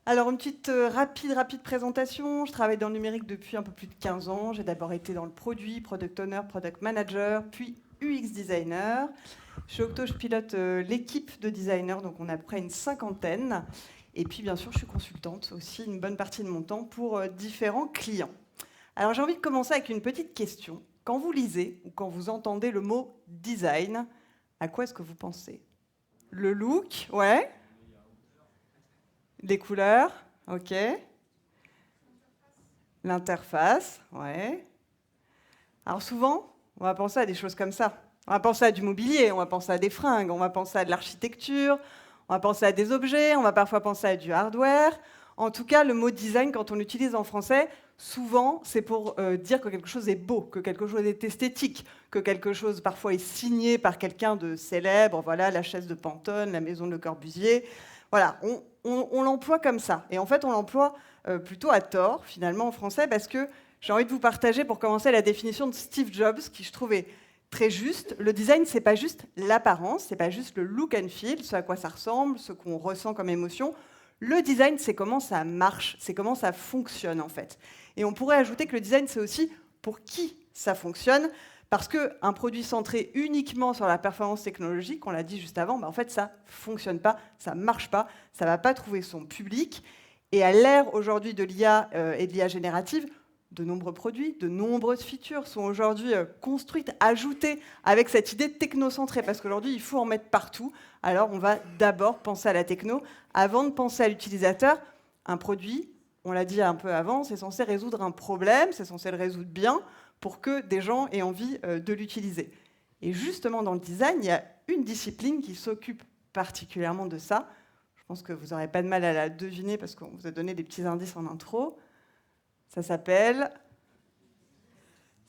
Alors, une petite rapide présentation. Je travaille dans le numérique depuis un peu plus de 15 ans. J'ai d'abord été dans le produit, product owner, product manager, puis UX designer. Chez Octo, je pilote l'équipe de designers, donc on a à peu près une cinquantaine. Et puis, bien sûr, je suis consultante aussi une bonne partie de mon temps pour différents clients. Alors, j'ai envie de commencer avec une petite question. Quand vous lisez ou quand vous entendez le mot design, à quoi est-ce que vous pensez? Le look, ouais. Des couleurs, ok. L'interface, ouais. Alors souvent, on va penser à des choses comme ça. On va penser à du mobilier, on va penser à des fringues, on va penser à de l'architecture, on va penser à des objets, on va parfois penser à du hardware. En tout cas, le mot design, quand on l'utilise en français, souvent, c'est pour dire que quelque chose est beau, que quelque chose est esthétique, que quelque chose parfois est signé par quelqu'un de célèbre, voilà, la chaise de Pantone, la maison de Le Corbusier. Voilà, on l'emploie comme ça. Et en fait, on l'emploie plutôt à tort, finalement, en français, parce que j'ai envie de vous partager, pour commencer, la définition de Steve Jobs, qui je trouvais très juste. Le design, c'est pas juste l'apparence, c'est pas juste le look and feel, ce à quoi ça ressemble, ce qu'on ressent comme émotion. Le design, c'est comment ça marche, c'est comment ça fonctionne, en fait. Et on pourrait ajouter que le design, c'est aussi pour qui ça fonctionne, parce qu'un produit centré uniquement sur la performance technologique, on l'a dit juste avant, en fait, ça fonctionne pas, ça marche pas, ça va pas trouver son public. Et à l'ère aujourd'hui de l'IA et de l'IA générative, de nombreux produits, de nombreuses features sont aujourd'hui construites, ajoutées avec cette idée technocentrée, parce qu'aujourd'hui, il faut en mettre partout. Alors, on va d'abord penser à la techno avant de penser à l'utilisateur. Un produit, on l'a dit un peu avant, c'est censé résoudre un problème, c'est censé le résoudre bien pour que des gens aient envie de l'utiliser. Et justement, dans le design, il y a une discipline qui s'occupe particulièrement de ça. Je pense que vous n'aurez pas de mal à la deviner parce qu'on vous a donné des petits indices en intro. Ça s'appelle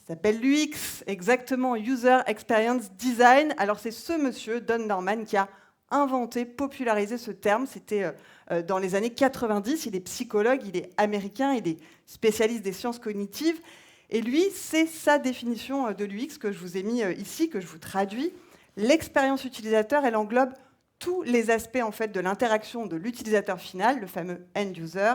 l'UX, exactement, User Experience Design. Alors c'est ce monsieur, Don Norman, qui a inventé, popularisé ce terme. C'était dans les années 90. Il est psychologue, il est américain, il est spécialiste des sciences cognitives. Et lui, c'est sa définition de l'UX que je vous ai mis ici, que je vous traduis. L'expérience utilisateur, elle englobe tous les aspects en fait, de l'interaction de l'utilisateur final, le fameux end user,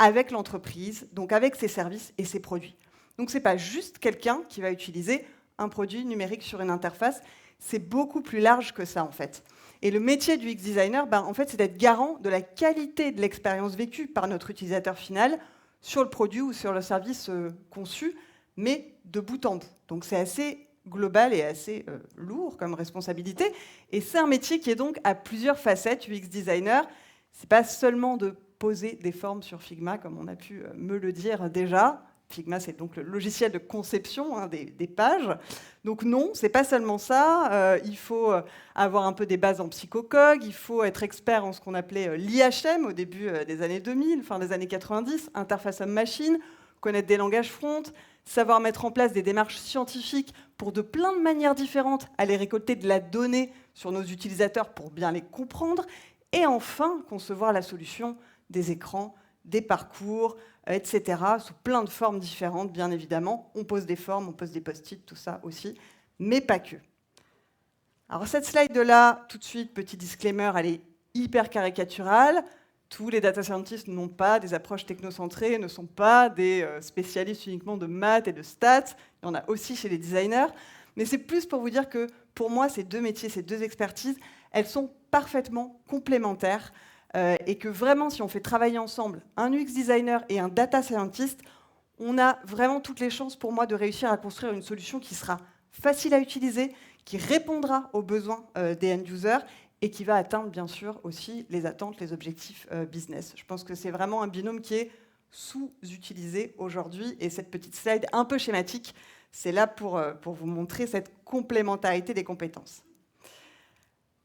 avec l'entreprise, donc avec ses services et ses produits. Donc ce n'est pas juste quelqu'un qui va utiliser un produit numérique sur une interface, c'est beaucoup plus large que ça en fait. Et le métier du UX designer, en fait, c'est d'être garant de la qualité de l'expérience vécue par notre utilisateur final sur le produit ou sur le service conçu, mais de bout en bout. Donc c'est assez global et assez lourd comme responsabilité. Et c'est un métier qui est donc à plusieurs facettes, UX designer. Ce n'est pas seulement de poser des formes sur Figma, comme on a pu me le dire déjà. Figma, c'est donc le logiciel de conception des pages. Donc non, c'est pas seulement ça. Il faut avoir un peu des bases en psychocog, il faut être expert en ce qu'on appelait l'IHM au début des années 2000, fin des années 90, interface homme-machine, connaître des langages front, savoir mettre en place des démarches scientifiques pour de plein de manières différentes aller récolter de la donnée sur nos utilisateurs pour bien les comprendre, et enfin concevoir la solution des écrans, des parcours, etc., sous plein de formes différentes, bien évidemment. On pose des formes, on pose des post-it, tout ça aussi, mais pas que. Alors cette slide-là, tout de suite, petit disclaimer, elle est hyper caricaturale. Tous les data scientists n'ont pas des approches technocentrées, ne sont pas des spécialistes uniquement de maths et de stats. Il y en a aussi chez les designers. Mais c'est plus pour vous dire que, pour moi, ces deux métiers, ces deux expertises, elles sont parfaitement complémentaires. Et que vraiment, si on fait travailler ensemble un UX designer et un data scientist, on a vraiment toutes les chances pour moi de réussir à construire une solution qui sera facile à utiliser, qui répondra aux besoins des end-users et qui va atteindre bien sûr aussi les attentes, les objectifs business. Je pense que c'est vraiment un binôme qui est sous-utilisé aujourd'hui, et cette petite slide un peu schématique, c'est là pour vous montrer cette complémentarité des compétences.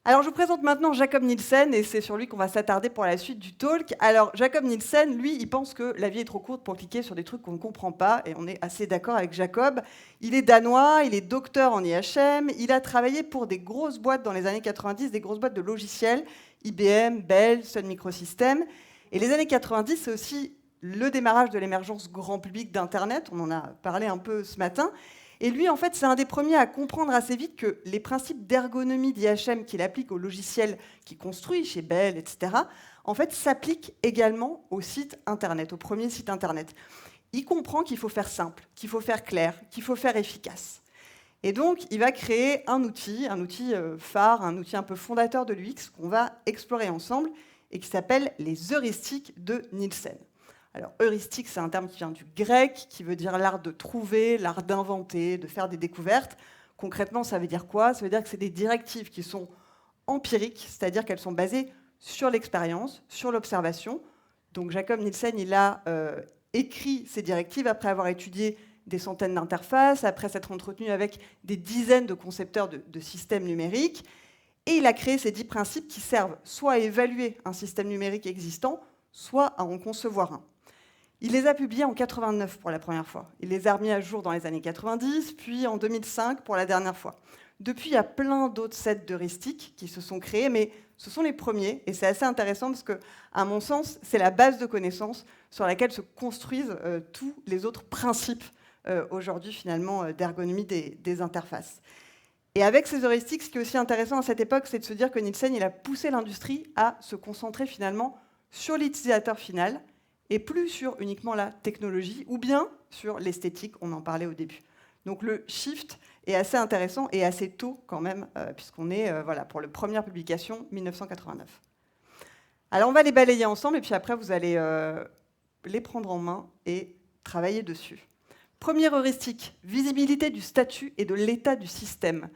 Alors, je vous présente maintenant Jakob Nielsen, et c'est sur lui qu'on va s'attarder pour la suite du talk. Alors, Jakob Nielsen, lui, il pense que la vie est trop courte pour cliquer sur des trucs qu'on ne comprend pas, et on est assez d'accord avec Jakob. Il est danois, il est docteur en IHM, il a travaillé pour des grosses boîtes dans les années 90, des grosses boîtes de logiciels, IBM, Bell, Sun Microsystems. Et les années 90, c'est aussi le démarrage de l'émergence grand public d'Internet, on en a parlé un peu ce matin. Et lui, en fait, c'est un des premiers à comprendre assez vite que les principes d'ergonomie d'IHM qu'il applique aux logiciels qu'il construit chez Bell, etc., en fait, s'applique également au site Internet, au premier site Internet. Il comprend qu'il faut faire simple, qu'il faut faire clair, qu'il faut faire efficace. Et donc, il va créer un outil phare, un outil un peu fondateur de l'UX qu'on va explorer ensemble et qui s'appelle les heuristiques de Nielsen. Alors, heuristique, c'est un terme qui vient du grec, qui veut dire l'art de trouver, l'art d'inventer, de faire des découvertes. Concrètement, ça veut dire quoi? Ça veut dire que c'est des directives qui sont empiriques, c'est-à-dire qu'elles sont basées sur l'expérience, sur l'observation. Donc, Jakob Nielsen, il a écrit ces directives après avoir étudié des centaines d'interfaces, après s'être entretenu avec des dizaines de concepteurs de systèmes numériques. Et il a créé ces 10 principes qui servent soit à évaluer un système numérique existant, soit à en concevoir un. Il les a publiés en 89 pour la première fois. Il les a remis à jour dans les années 90, puis en 2005 pour la dernière fois. Depuis, il y a plein d'autres sets d'heuristiques qui se sont créés, mais ce sont les premiers, et c'est assez intéressant parce que, à mon sens, c'est la base de connaissances sur laquelle se construisent tous les autres principes aujourd'hui, finalement, d'ergonomie des interfaces. Et avec ces heuristiques, ce qui est aussi intéressant à cette époque, c'est de se dire que Nielsen, il a poussé l'industrie à se concentrer finalement sur l'utilisateur final, et plus sur uniquement la technologie, ou bien sur l'esthétique, on en parlait au début. Donc le shift est assez intéressant et assez tôt quand même, puisqu'on est pour la première publication, 1989. Alors on va les balayer ensemble, et puis après vous allez les prendre en main et travailler dessus. Première heuristique, visibilité du statut et de l'état du système.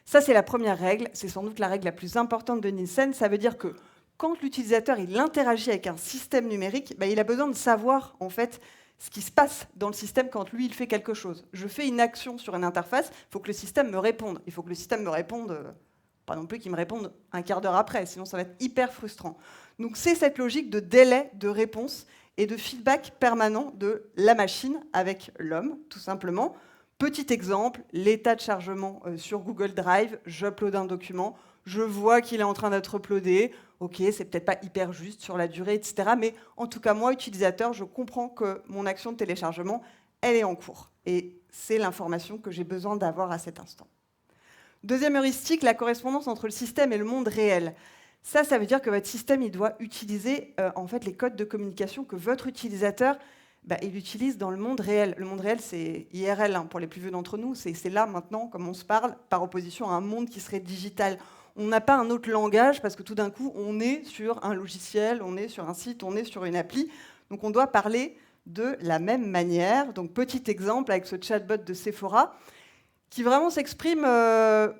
Ça, c'est la première règle, c'est sans doute la règle la plus importante de Nielsen. Ça veut dire que quand l'utilisateur il interagit avec un système numérique, il a besoin de savoir en fait ce qui se passe dans le système quand lui il fait quelque chose. Je fais une action sur une interface, il faut que le système me réponde. Il faut que le système me réponde, pas non plus qu'il me réponde un quart d'heure après, sinon ça va être hyper frustrant. Donc c'est cette logique de délai de réponse et de feedback permanent de la machine avec l'homme, tout simplement. Petit exemple, l'état de chargement sur Google Drive, j'upload un document, je vois qu'il est en train d'être uploadé, ok, c'est peut-être pas hyper juste sur la durée, etc. Mais en tout cas, moi, utilisateur, je comprends que mon action de téléchargement, elle est en cours. Et c'est l'information que j'ai besoin d'avoir à cet instant. Deuxième heuristique, la correspondance entre le système et le monde réel. Ça veut dire que votre système, il doit utiliser en fait les codes de communication que votre utilisateur il utilise dans le monde réel. Le monde réel, c'est IRL, pour les plus vieux d'entre nous. C'est là, maintenant, comme on se parle, par opposition à un monde qui serait digital. On n'a pas un autre langage parce que tout d'un coup, on est sur un logiciel, on est sur un site, on est sur une appli. Donc, on doit parler de la même manière. Donc, petit exemple avec ce chatbot de Sephora qui vraiment s'exprime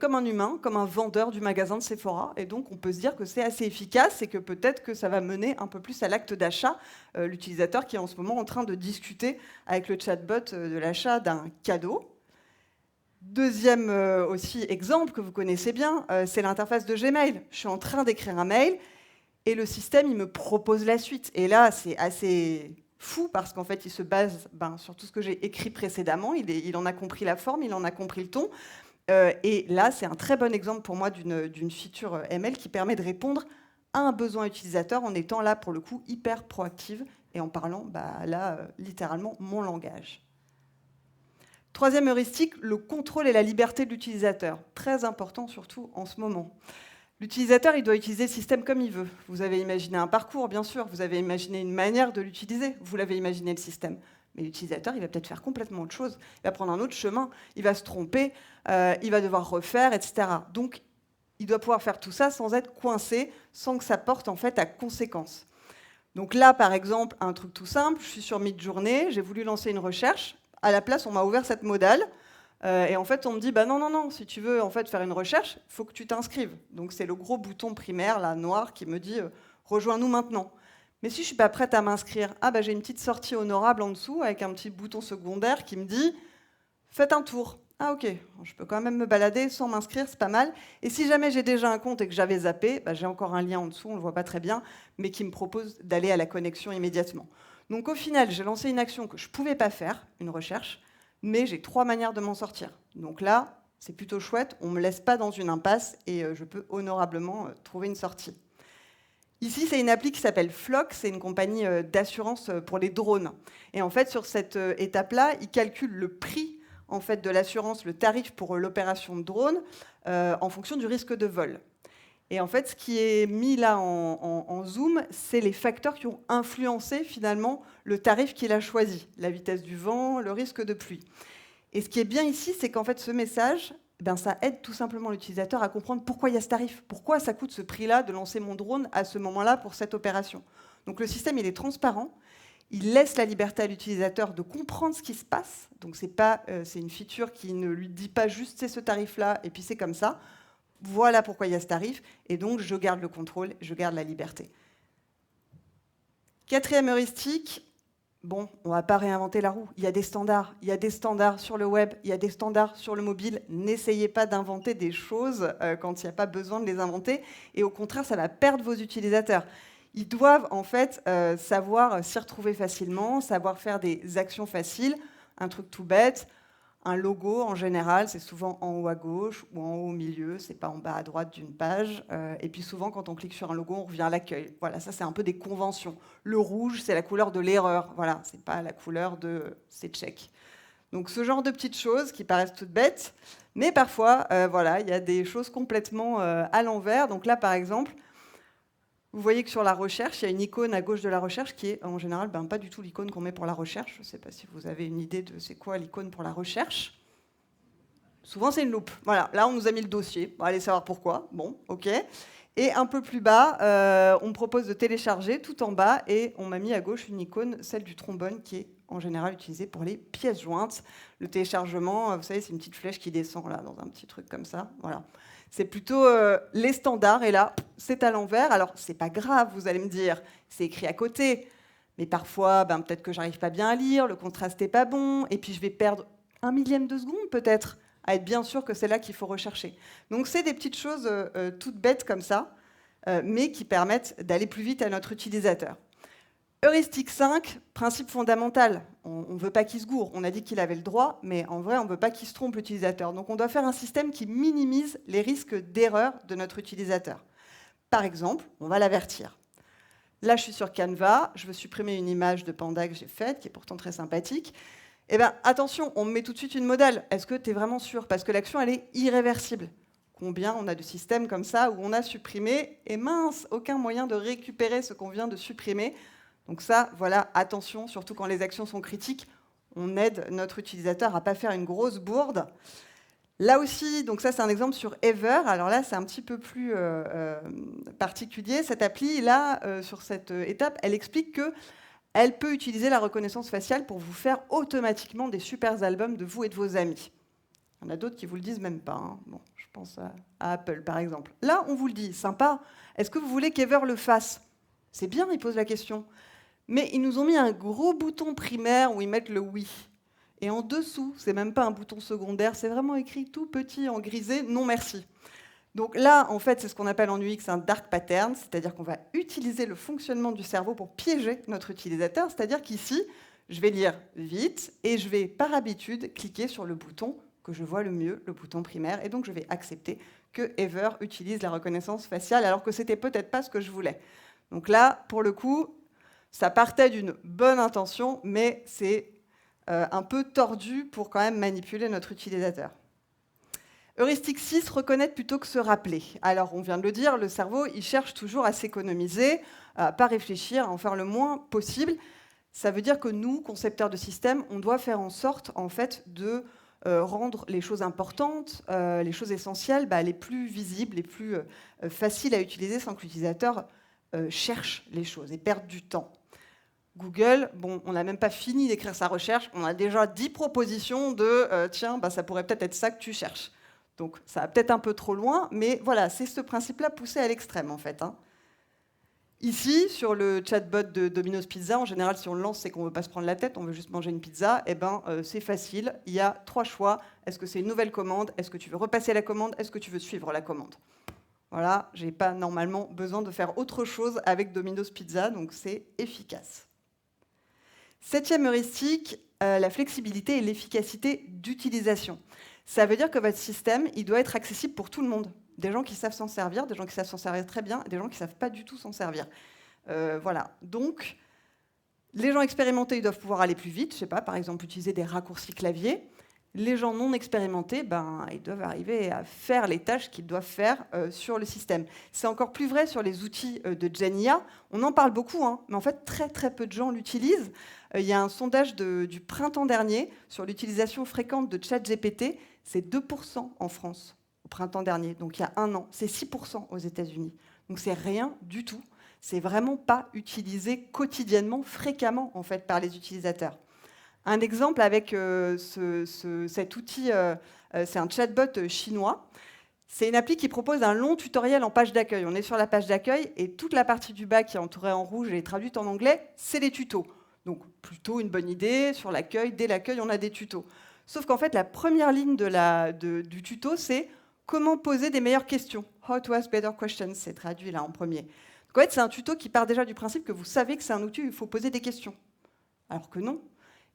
comme un humain, comme un vendeur du magasin de Sephora. Et donc, on peut se dire que c'est assez efficace et que peut-être que ça va mener un peu plus à l'acte d'achat. L'utilisateur qui est en ce moment en train de discuter avec le chatbot de l'achat d'un cadeau. Deuxième aussi exemple que vous connaissez bien, c'est l'interface de Gmail. Je suis en train d'écrire un mail et le système, il me propose la suite. Et là, c'est assez fou parce qu'en fait, il se base sur tout ce que j'ai écrit précédemment. Il en a compris la forme, il en a compris le ton. Et là, c'est un très bon exemple pour moi d'une feature ML qui permet de répondre à un besoin utilisateur en étant là, pour le coup, hyper proactive et en parlant, littéralement, mon langage. Troisième heuristique, le contrôle et la liberté de l'utilisateur. Très important, surtout en ce moment. L'utilisateur, il doit utiliser le système comme il veut. Vous avez imaginé un parcours, bien sûr. Vous avez imaginé une manière de l'utiliser. Vous l'avez imaginé, le système. Mais l'utilisateur, il va peut-être faire complètement autre chose. Il va prendre un autre chemin. Il va se tromper. Il va devoir refaire, etc. Donc, il doit pouvoir faire tout ça sans être coincé, sans que ça porte en fait à conséquence. Donc là, par exemple, un truc tout simple. Je suis sur Midjourney. J'ai voulu lancer une recherche. À la place, on m'a ouvert cette modale. Et en fait, on me dit, non, si tu veux en fait faire une recherche, il faut que tu t'inscrives. Donc c'est le gros bouton primaire, là, noir, qui me dit, rejoins-nous maintenant. Mais si je ne suis pas prête à m'inscrire, j'ai une petite sortie honorable en dessous, avec un petit bouton secondaire qui me dit, faites un tour. Ah ok, je peux quand même me balader sans m'inscrire, c'est pas mal. Et si jamais j'ai déjà un compte et que j'avais zappé, j'ai encore un lien en dessous, on ne le voit pas très bien, mais qui me propose d'aller à la connexion immédiatement. Donc au final, j'ai lancé une action que je ne pouvais pas faire, une recherche, mais j'ai 3 manières de m'en sortir. Donc là, c'est plutôt chouette, on ne me laisse pas dans une impasse et je peux honorablement trouver une sortie. Ici, c'est une appli qui s'appelle Flock, c'est une compagnie d'assurance pour les drones. Et en fait, sur cette étape-là, ils calculent le prix en fait, de l'assurance, le tarif pour l'opération de drone, en fonction du risque de vol. Et en fait, ce qui est mis là en zoom, c'est les facteurs qui ont influencé finalement le tarif qu'il a choisi, la vitesse du vent, le risque de pluie. Et ce qui est bien ici, c'est qu'en fait, ce message, ça aide tout simplement l'utilisateur à comprendre pourquoi il y a ce tarif, pourquoi ça coûte ce prix-là de lancer mon drone à ce moment-là pour cette opération. Donc le système, il est transparent, il laisse la liberté à l'utilisateur de comprendre ce qui se passe. Donc c'est une feature qui ne lui dit pas juste c'est ce tarif-là et puis c'est comme ça. Voilà pourquoi il y a ce tarif, et donc je garde le contrôle, je garde la liberté. Quatrième heuristique, bon, on ne va pas réinventer la roue. Il y a des standards sur le web, il y a des standards sur le mobile. N'essayez pas d'inventer des choses quand il n'y a pas besoin de les inventer, et au contraire, ça va perdre vos utilisateurs. Ils doivent en fait savoir s'y retrouver facilement, savoir faire des actions faciles, un truc tout bête. Un logo, en général, c'est souvent en haut à gauche ou en haut au milieu, c'est pas en bas à droite d'une page. Et puis souvent, quand on clique sur un logo, on revient à l'accueil. Voilà, ça c'est un peu des conventions. Le rouge, c'est la couleur de l'erreur. Voilà, c'est pas la couleur de c'est check. Donc ce genre de petites choses qui paraissent toutes bêtes, mais parfois, voilà, il y a des choses complètement à l'envers. Donc là, par exemple, vous voyez que sur la recherche, il y a une icône à gauche de la recherche qui est en général pas du tout l'icône qu'on met pour la recherche. Je ne sais pas si vous avez une idée de c'est quoi l'icône pour la recherche. Souvent, c'est une loupe. Voilà, là, on nous a mis le dossier. On va aller savoir pourquoi. Bon, OK. Et un peu plus bas, on me propose de télécharger tout en bas et on m'a mis à gauche une icône, celle du trombone, qui est en général utilisée pour les pièces jointes. Le téléchargement, vous savez, c'est une petite flèche qui descend là, dans un petit truc comme ça. Voilà. C'est plutôt les standards, et là, c'est à l'envers. Alors, c'est pas grave, vous allez me dire, c'est écrit à côté. Mais parfois, peut-être que j'arrive pas bien à lire, le contraste n'est pas bon, et puis je vais perdre 1/1000 de seconde peut-être, à être bien sûr que c'est là qu'il faut rechercher. Donc, c'est des petites choses toutes bêtes comme ça, mais qui permettent d'aller plus vite à notre utilisateur. Heuristique 5, principe fondamental. On ne veut pas qu'il se gourre. On a dit qu'il avait le droit, mais en vrai, on ne veut pas qu'il se trompe l'utilisateur. Donc on doit faire un système qui minimise les risques d'erreur de notre utilisateur. Par exemple, on va l'avertir. Là, je suis sur Canva, je veux supprimer une image de panda que j'ai faite, qui est pourtant très sympathique. Eh bien, attention, on me met tout de suite une modale. Est-ce que tu es vraiment sûr? Parce que l'action, elle est irréversible. Combien on a de systèmes comme ça où on a supprimé, et mince, aucun moyen de récupérer ce qu'on vient de supprimer. Donc ça, voilà, attention, surtout quand les actions sont critiques, on aide notre utilisateur à ne pas faire une grosse bourde. Là aussi, donc ça c'est un exemple sur Ever. Alors là, c'est un petit peu plus particulier. Cette appli, là, sur cette étape, elle explique qu'elle peut utiliser la reconnaissance faciale pour vous faire automatiquement des super albums de vous et de vos amis. Il y en a d'autres qui ne vous le disent même pas. Hein. Bon, je pense à Apple, par exemple. Là, on vous le dit, sympa. Est-ce que vous voulez qu'Ever le fasse? C'est bien, il pose la question. Mais ils nous ont mis un gros bouton primaire où ils mettent le oui. Et en dessous, c'est même pas un bouton secondaire, c'est vraiment écrit tout petit en grisé, non merci. Donc là, en fait, c'est ce qu'on appelle en UX un dark pattern, c'est-à-dire qu'on va utiliser le fonctionnement du cerveau pour piéger notre utilisateur, c'est-à-dire qu'ici, je vais lire vite et je vais, par habitude, cliquer sur le bouton que je vois le mieux, le bouton primaire, et donc je vais accepter que Ever utilise la reconnaissance faciale, alors que c'était peut-être pas ce que je voulais. Donc là, pour le coup, ça partait d'une bonne intention, mais c'est un peu tordu pour quand même manipuler notre utilisateur. Heuristique 6, reconnaître plutôt que se rappeler. Alors, on vient de le dire, le cerveau, il cherche toujours à s'économiser, à ne pas réfléchir, à en faire le moins possible. Ça veut dire que nous, concepteurs de système, on doit faire en sorte, en fait, de rendre les choses importantes, les choses essentielles, les plus visibles, les plus faciles à utiliser sans que l'utilisateur cherche les choses et perde du temps. Google, bon, on n'a même pas fini d'écrire sa recherche, on a déjà 10 propositions de tiens, ça pourrait peut-être être ça que tu cherches. Donc ça va peut-être un peu trop loin, mais voilà, c'est ce principe-là poussé à l'extrême en fait. Hein. Ici, sur le chatbot de Domino's Pizza, en général, si on le lance, c'est qu'on ne veut pas se prendre la tête, on veut juste manger une pizza. C'est facile, il y a 3 choix. Est-ce que c'est une nouvelle commande? Est-ce que tu veux repasser la commande? Est-ce que tu veux suivre la commande? Voilà, je n'ai pas normalement besoin de faire autre chose avec Domino's Pizza, donc c'est efficace. 7e heuristique, la flexibilité et l'efficacité d'utilisation. Ça veut dire que votre système, il doit être accessible pour tout le monde. Des gens qui savent s'en servir, des gens qui savent s'en servir très bien, et des gens qui ne savent pas du tout s'en servir. Voilà. Donc, les gens expérimentés, ils doivent pouvoir aller plus vite. Je sais pas, par exemple, utiliser des raccourcis clavier. Les gens non expérimentés, ils doivent arriver à faire les tâches qu'ils doivent faire sur le système. C'est encore plus vrai sur les outils de GenIA. On en parle beaucoup, hein, mais en fait, très très peu de gens l'utilisent. Il y a un sondage du printemps dernier sur l'utilisation fréquente de ChatGPT. C'est 2% en France au printemps dernier, donc il y a un an. C'est 6% aux États-Unis. Donc c'est rien du tout. C'est vraiment pas utilisé quotidiennement, fréquemment en fait, par les utilisateurs. Un exemple avec cet outil, c'est un chatbot chinois. C'est une appli qui propose un long tutoriel en page d'accueil. On est sur la page d'accueil et toute la partie du bas qui est entourée en rouge et traduite en anglais, c'est les tutos. Donc plutôt une bonne idée, sur l'accueil, dès l'accueil, on a des tutos. Sauf qu'en fait, la première ligne du tuto, c'est comment poser des meilleures questions. How to ask better questions, c'est traduit là en premier. Donc en fait, c'est un tuto qui part déjà du principe que vous savez que c'est un outil où il faut poser des questions. Alors que non.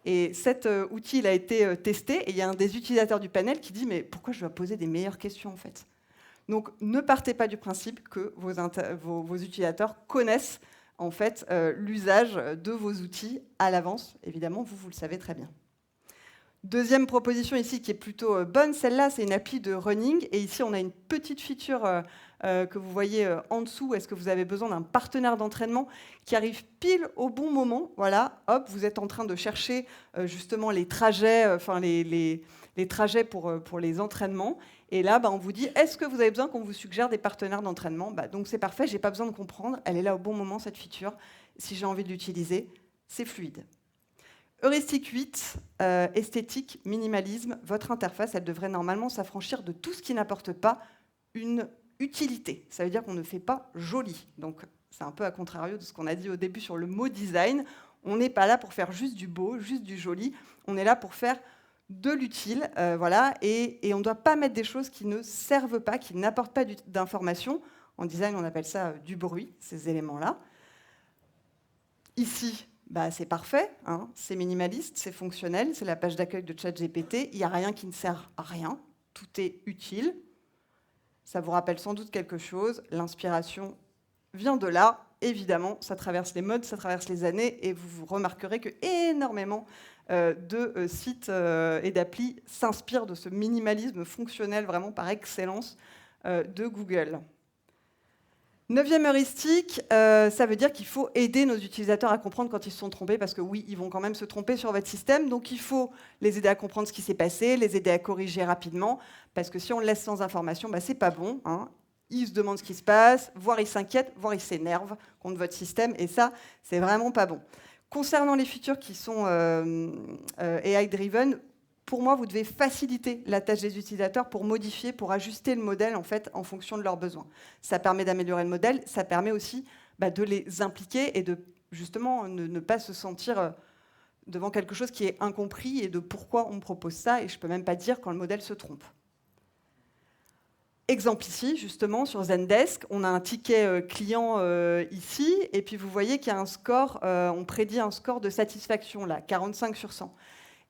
Et cet outil il a été testé et il y a un des utilisateurs du panel qui dit « mais pourquoi je dois poser des meilleures questions en fait ?» Donc ne partez pas du principe que vos utilisateurs connaissent en fait l'usage de vos outils à l'avance. Évidemment, vous le savez très bien. Deuxième proposition ici qui est plutôt bonne, celle-là c'est une appli de running et ici on a une petite feature que vous voyez en dessous. Est-ce que vous avez besoin d'un partenaire d'entraînement qui arrive pile au bon moment? Voilà, hop, vous êtes en train de chercher justement les trajets, les trajets pour les entraînements. Et là, on vous dit, est-ce que vous avez besoin qu'on vous suggère des partenaires d'entraînement? Donc c'est parfait, j'ai pas besoin de comprendre. Elle est là au bon moment, cette feature. Si j'ai envie de l'utiliser, c'est fluide. Heuristique 8, esthétique, minimalisme. Votre interface, elle devrait normalement s'affranchir de tout ce qui n'apporte pas une utilité. Ça veut dire qu'on ne fait pas joli. Donc, c'est un peu à contrario de ce qu'on a dit au début sur le mot design. On n'est pas là pour faire juste du beau, juste du joli. On est là pour faire de l'utile. Voilà. Et on ne doit pas mettre des choses qui ne servent pas, qui n'apportent pas d'informations. En design, on appelle ça du bruit, ces éléments-là. Ici, c'est parfait, hein, c'est minimaliste, c'est fonctionnel, c'est la page d'accueil de ChatGPT, il n'y a rien qui ne sert à rien, tout est utile. Ça vous rappelle sans doute quelque chose, l'inspiration vient de là, évidemment, ça traverse les modes, ça traverse les années, et vous remarquerez que énormément de sites et d'applis s'inspirent de ce minimalisme fonctionnel vraiment par excellence de Google. 9e heuristique, ça veut dire qu'il faut aider nos utilisateurs à comprendre quand ils se sont trompés, parce que oui, ils vont quand même se tromper sur votre système, donc il faut les aider à comprendre ce qui s'est passé, les aider à corriger rapidement, parce que si on le laisse sans information, c'est pas bon, hein. Ils se demandent ce qui se passe, voire ils s'inquiètent, voire ils s'énervent contre votre système, et ça, c'est vraiment pas bon. Concernant les features qui sont AI-driven, pour moi, vous devez faciliter la tâche des utilisateurs pour modifier, pour ajuster le modèle en fonction de leurs besoins. Ça permet d'améliorer le modèle, ça permet aussi de les impliquer et de justement ne pas se sentir devant quelque chose qui est incompris et de pourquoi on me propose ça, et je ne peux même pas dire quand le modèle se trompe. Exemple ici, justement, sur Zendesk, on a un ticket client ici, et puis vous voyez qu'il y a un score, on prédit un score de satisfaction, là, 45 sur 100.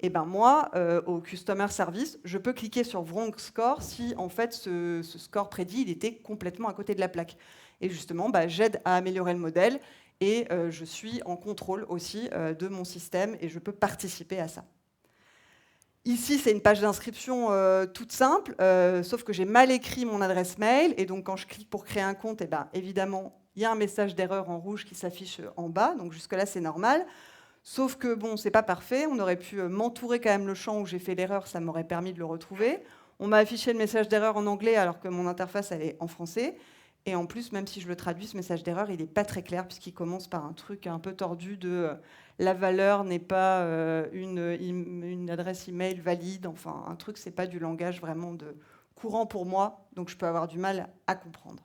Et moi, au Customer Service, je peux cliquer sur Wrong Score si, en fait, ce score prédit, il était complètement à côté de la plaque. Et justement, j'aide à améliorer le modèle et je suis en contrôle aussi de mon système et je peux participer à ça. Ici, c'est une page d'inscription toute simple, sauf que j'ai mal écrit mon adresse mail. Et donc, quand je clique pour créer un compte, évidemment, il y a un message d'erreur en rouge qui s'affiche en bas. Donc, jusque-là, c'est normal. Sauf que, c'est pas parfait. On aurait pu m'entourer quand même le champ où j'ai fait l'erreur. Ça m'aurait permis de le retrouver. On m'a affiché le message d'erreur en anglais alors que mon interface, elle est en français. Et en plus, même si je le traduis, ce message d'erreur, il n'est pas très clair puisqu'il commence par un truc un peu tordu de la valeur n'est pas une adresse email valide. Enfin, un truc, c'est pas du langage vraiment courant pour moi. Donc, je peux avoir du mal à comprendre.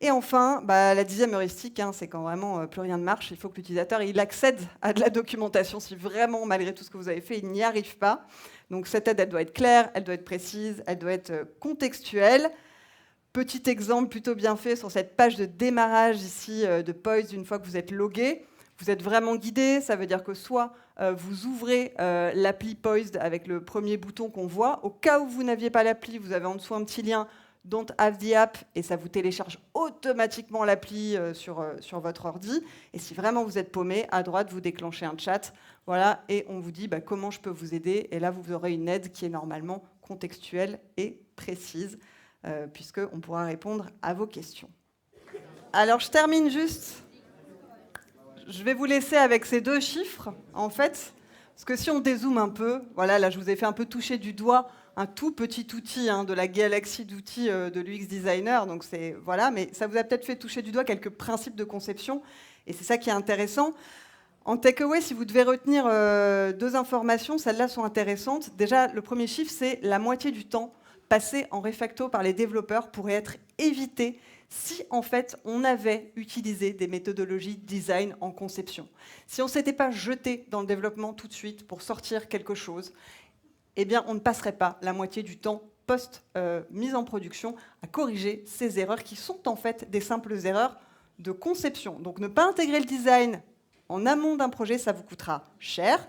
Et enfin, la 10e heuristique, c'est quand vraiment plus rien ne marche. Il faut que l'utilisateur il accède à de la documentation si vraiment, malgré tout ce que vous avez fait, il n'y arrive pas. Donc cette aide, elle doit être claire, elle doit être précise, elle doit être contextuelle. Petit exemple plutôt bien fait sur cette page de démarrage ici de Poised, une fois que vous êtes logué. Vous êtes vraiment guidé, ça veut dire que soit vous ouvrez l'appli Poised avec le premier bouton qu'on voit. Au cas où vous n'aviez pas l'appli, vous avez en dessous un petit lien don't have the app et ça vous télécharge automatiquement l'appli sur votre ordi. Et si vraiment vous êtes paumé, à droite, vous déclenchez un chat. Voilà, et on vous dit comment je peux vous aider. Et là, vous aurez une aide qui est normalement contextuelle et précise, puisqu'on pourra répondre à vos questions. Alors, je termine juste. Je vais vous laisser avec ces 2 chiffres, en fait. Parce que si on dézoome un peu, voilà, là, je vous ai fait un peu toucher du doigt un tout petit outil de la galaxie d'outils de l'UX Designer. Donc, voilà, mais ça vous a peut-être fait toucher du doigt quelques principes de conception. Et c'est ça qui est intéressant. En takeaway, si vous devez retenir 2 informations, celles-là sont intéressantes. Déjà, le premier chiffre, c'est la moitié du temps passé en refacto par les développeurs pourrait être évité si, en fait, on avait utilisé des méthodologies design en conception. Si on ne s'était pas jeté dans le développement tout de suite pour sortir quelque chose, eh bien, on ne passerait pas la moitié du temps post-mise en production à corriger ces erreurs qui sont, en fait, des simples erreurs de conception. Donc, ne pas intégrer le design en amont d'un projet, ça vous coûtera cher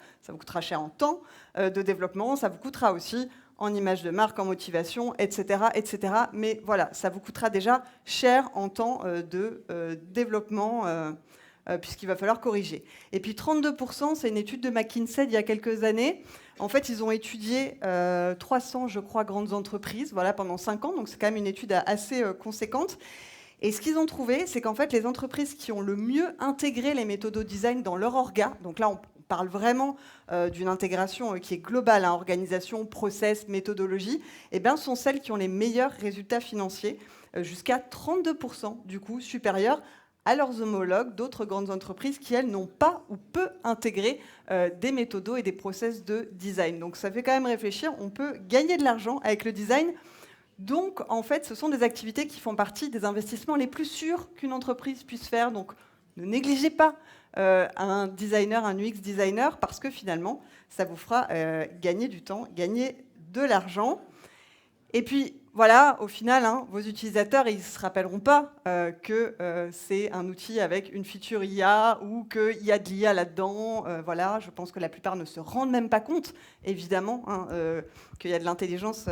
en temps de développement, ça vous coûtera aussi en image de marque, en motivation, etc., etc. Mais voilà, ça vous coûtera déjà cher en temps de développement, puisqu'il va falloir corriger. Et puis 32%, c'est une étude de McKinsey d'il y a quelques années. En fait, ils ont étudié 300, je crois, grandes entreprises pendant 5 ans, donc c'est quand même une étude assez conséquente. Et ce qu'ils ont trouvé, c'est qu'en fait, les entreprises qui ont le mieux intégré les méthodos design dans leur orga, donc là, on parle vraiment d'une intégration qui est globale, organisation, process, méthodologie, sont celles qui ont les meilleurs résultats financiers, jusqu'à 32%, du coup, supérieurs à leurs homologues d'autres grandes entreprises qui, elles, n'ont pas ou peu intégré des méthodos et des process de design. Donc ça fait quand même réfléchir, on peut gagner de l'argent avec le design. Donc, en fait, ce sont des activités qui font partie des investissements les plus sûrs qu'une entreprise puisse faire. Donc, ne négligez pas un designer, un UX designer, parce que finalement, ça vous fera gagner du temps, gagner de l'argent. Et puis, voilà, au final, vos utilisateurs, ils ne se rappelleront pas que c'est un outil avec une feature IA ou qu'il y a de l'IA là-dedans. Voilà, je pense que la plupart ne se rendent même pas compte, évidemment, qu'il y a de l'intelligence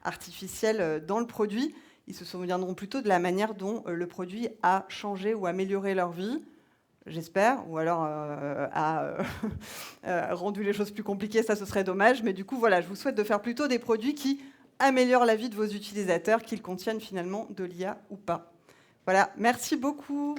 artificielle dans le produit. Ils se souviendront plutôt de la manière dont le produit a changé ou amélioré leur vie, j'espère, ou alors a rendu les choses plus compliquées, ça ce serait dommage. Mais du coup, voilà, je vous souhaite de faire plutôt des produits qui améliorent la vie de vos utilisateurs, qu'ils contiennent finalement de l'IA ou pas. Voilà, merci beaucoup.